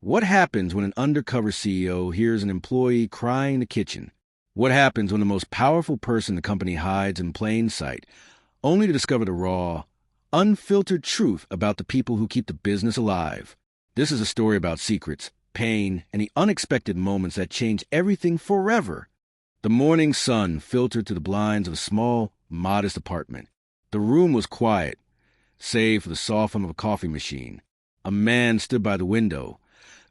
What happens when an undercover CEO hears an employee crying in the kitchen? What happens when the most powerful person in the company hides in plain sight, only to discover the raw, unfiltered truth about the people who keep the business alive? This is a story about secrets, pain, and the unexpected moments that change everything forever. The morning sun filtered through the blinds of a small, modest apartment. The room was quiet, save for the soft hum of a coffee machine. A man stood by the window,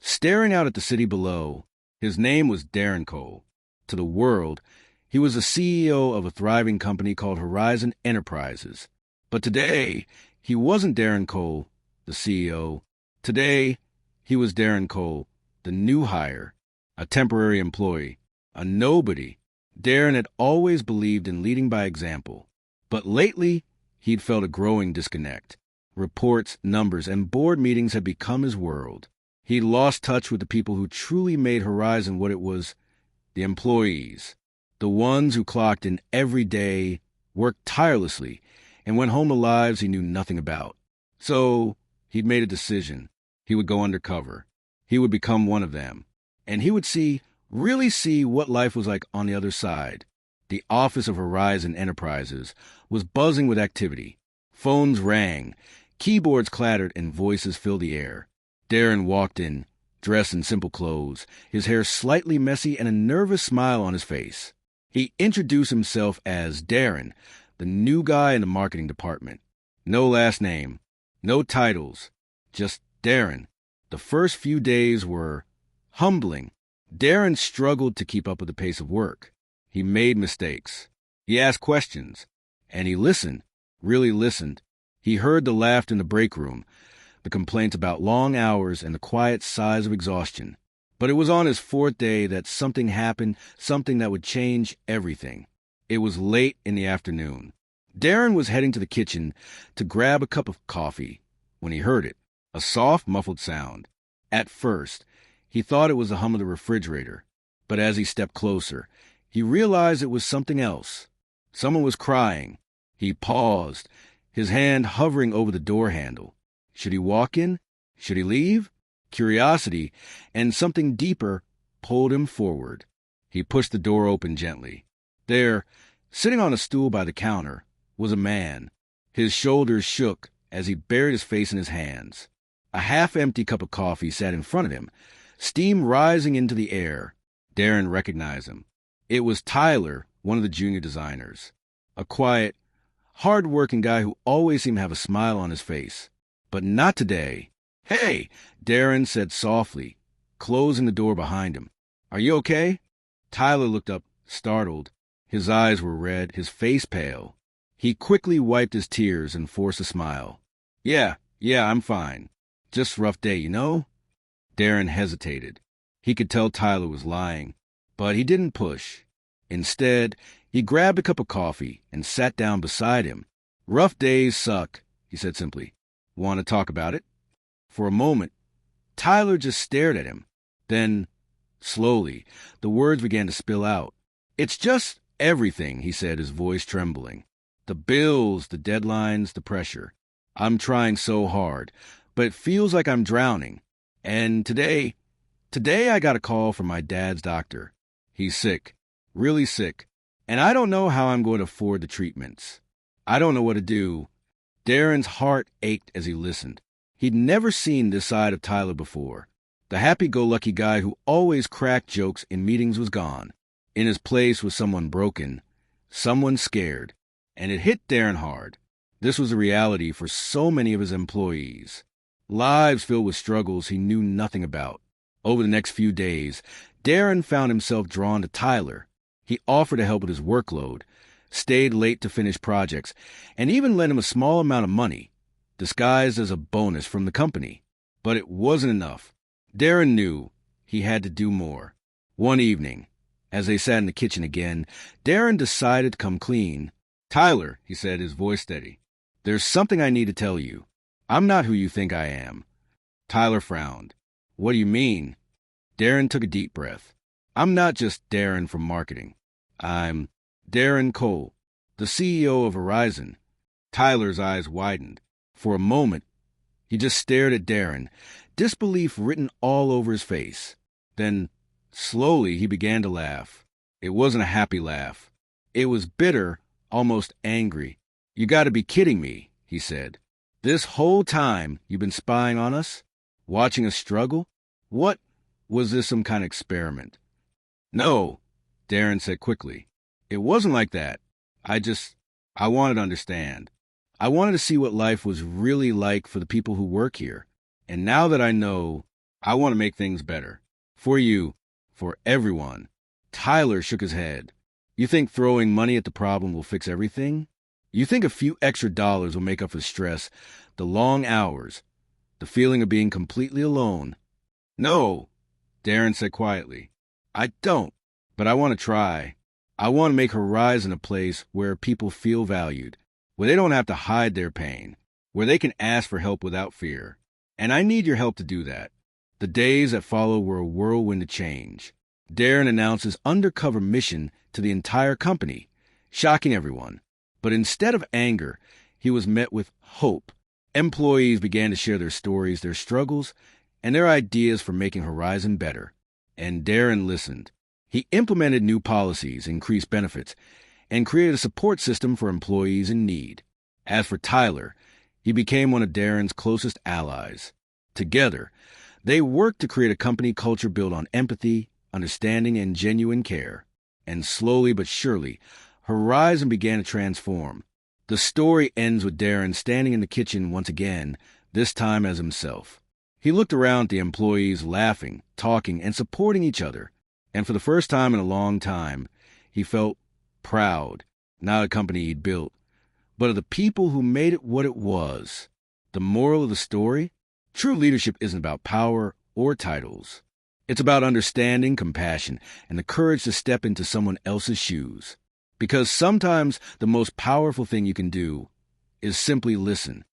staring out at the city below. His name was Darren Cole. To the world, he was the CEO of a thriving company called Horizon Enterprises. But today, he wasn't Darren Cole, the CEO. Today, he was Darren Cole, the new hire, a temporary employee, a nobody. Darren had always believed in leading by example, but lately, he'd felt a growing disconnect. Reports, numbers, and board meetings had become his world. He'd lost touch with the people who truly made Horizon what it was, the employees, the ones who clocked in every day, worked tirelessly, and went home to lives he knew nothing about. So he'd made a decision. He would go undercover. He would become one of them. And he would really see what life was like on the other side. The office of Horizon Enterprises was buzzing with activity. Phones rang, keyboards clattered, and voices filled the air. Darren walked in, dressed in simple clothes, his hair slightly messy and a nervous smile on his face. He introduced himself as Darren, the new guy in the marketing department. No last name, no titles, just Darren. The first few days were humbling. Darren struggled to keep up with the pace of work. He made mistakes. He asked questions. And he listened, really listened. He heard the laughter in the break room, the complaints about long hours and the quiet sighs of exhaustion. But it was on his fourth day that something happened, something that would change everything. It was late in the afternoon. Darren was heading to the kitchen to grab a cup of coffee when he heard it, a soft, muffled sound. At first, he thought it was the hum of the refrigerator, but as he stepped closer, he realized it was something else. Someone was crying. He paused, his hand hovering over the door handle. Should he walk in? Should he leave? Curiosity and something deeper pulled him forward. He pushed the door open gently. There, sitting on a stool by the counter, was a man. His shoulders shook as he buried his face in his hands. A half-empty cup of coffee sat in front of him, steam rising into the air. Darren recognized him. It was Tyler, one of the junior designers. A quiet, hard-working guy who always seemed to have a smile on his face. But not today. "Hey," Darren said softly, closing the door behind him. "Are you okay?" Tyler looked up, startled. His eyes were red, his face pale. He quickly wiped his tears and forced a smile. Yeah, I'm fine. Just a rough day, you know?" Darren hesitated. He could tell Tyler was lying, but he didn't push. Instead, he grabbed a cup of coffee and sat down beside him. "Rough days suck," he said simply. "Want to talk about it?" For a moment, Tyler just stared at him. Then, slowly, the words began to spill out. "It's just everything," he said, his voice trembling. "The bills, the deadlines, the pressure. I'm trying so hard, but it feels like I'm drowning. And today I got a call from my dad's doctor. He's sick, really sick, and I don't know how I'm going to afford the treatments. I don't know what to do." Darren's heart ached as he listened. He'd never seen this side of Tyler before. The happy-go-lucky guy who always cracked jokes in meetings was gone. In his place was someone broken, someone scared, and it hit Darren hard. This was a reality for so many of his employees. Lives filled with struggles he knew nothing about. Over the next few days, Darren found himself drawn to Tyler. He offered to help with his workload, stayed late to finish projects, and even lent him a small amount of money, disguised as a bonus from the company. But it wasn't enough. Darren knew he had to do more. One evening, as they sat in the kitchen again, Darren decided to come clean. "Tyler," he said, his voice steady, "there's something I need to tell you. I'm not who you think I am." Tyler frowned. "What do you mean?" Darren took a deep breath. "I'm not just Darren from marketing. I'm Darren Cole, the CEO of Horizon." Tyler's eyes widened. For a moment, he just stared at Darren. disbelief written all over his face. Then, slowly, he began to laugh. It wasn't a happy laugh. It was bitter, almost angry. "You gotta be kidding me," he said. "This whole time you've been spying on us? Watching us struggle? What? Was this some kind of experiment?" "No," Darren said quickly. "It wasn't like that. I wanted to understand. I wanted to see what life was really like for the people who work here. And now that I know, I want to make things better. For you, for everyone." Tyler shook his head. "You think throwing money at the problem will fix everything? You think a few extra dollars will make up for the stress, the long hours, the feeling of being completely alone?" "No," Darren said quietly. "I don't, but I want to try. I want to make Horizon a place where people feel valued, where they don't have to hide their pain, where they can ask for help without fear. And I need your help to do that." The days that followed were a whirlwind of change. Darren announced his undercover mission to the entire company, shocking everyone. But instead of anger, he was met with hope. Employees began to share their stories, their struggles, and their ideas for making Horizon better. And Darren listened. He implemented new policies, increased benefits, and created a support system for employees in need. As for Tyler, he became one of Darren's closest allies. Together, they worked to create a company culture built on empathy, understanding, and genuine care. And slowly but surely, Horizon began to transform. The story ends with Darren standing in the kitchen once again, this time as himself. He looked around at the employees laughing, talking, and supporting each other. And for the first time in a long time, he felt proud, not of the company he'd built, but of the people who made it what it was. The moral of the story? True leadership isn't about power or titles. It's about understanding, compassion, and the courage to step into someone else's shoes. Because sometimes the most powerful thing you can do is simply listen.